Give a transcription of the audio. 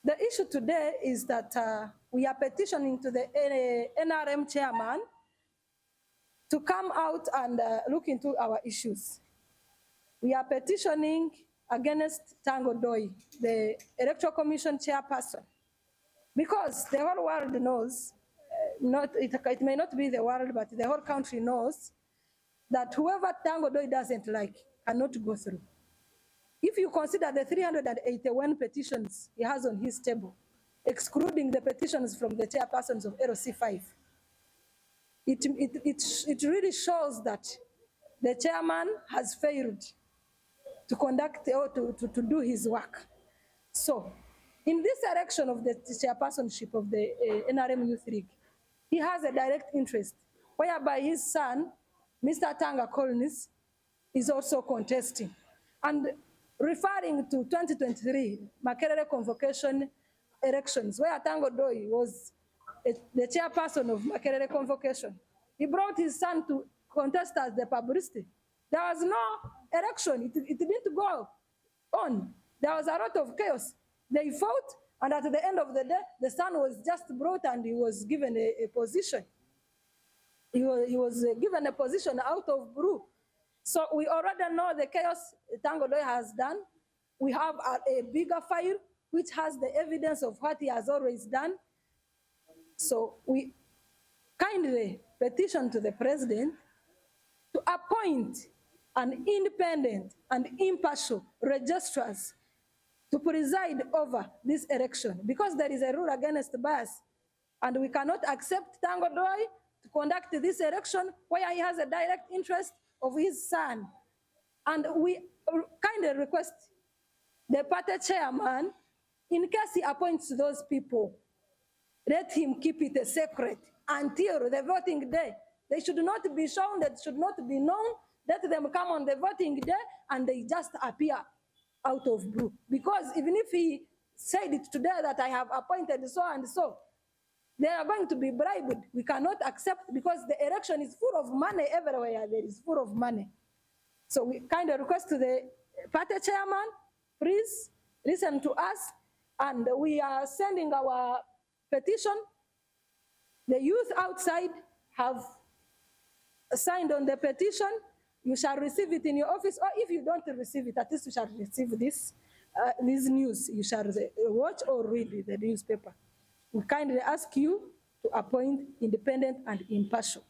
The issue today is that we are petitioning to the NRM chairman to come out and look into our issues. We are petitioning against Tanga Odoi, the Electoral Commission chairperson, because the whole world knows, it may not be the world, but the whole country knows that whoever Tanga Odoi doesn't like cannot go through. If you consider the 381 petitions he has on his table, excluding the petitions from the chairpersons of LC5, it really shows that the chairman has failed to conduct or to do his work. So, in this election of the chairpersonship of the NRM Youth League, he has a direct interest, whereby his son, Mr. Tanga Collins, is also contesting. And referring to 2023 Makerere convocation elections, where Tanga Odoi was the chairperson of Makerere convocation, he brought his son to contest as the publicity. There was no election, it didn't go on. There was a lot of chaos. They fought, and at the end of the day, the son was just brought and he was given a position. He was given a position out of blue. So we already know the chaos Tanga Odoi has done. We have a bigger file which has the evidence of what he has always done. So we kindly petition to the president to appoint an independent and impartial registrars to preside over this election, because there is a rule against bias, and we cannot accept Tanga Odoi to conduct this election where he has a direct interest of his son. And we kindly request the party chairman, in case he appoints those people, let him keep it a secret until the voting day. They should not be shown, that should not be known. Let them come on the voting day and they just appear out of blue. Because even if he said it today that I have appointed so and so, they are going to be bribed. We cannot accept, because the election is full of money everywhere. There is full of money. So we kind of request to the party chairman, please listen to us, and we are sending our petition. The youth outside have signed on the petition. You shall receive it in your office, or if you don't receive it, at least you shall receive this news. You shall watch or read the newspaper. We kindly ask you to appoint independent and impartial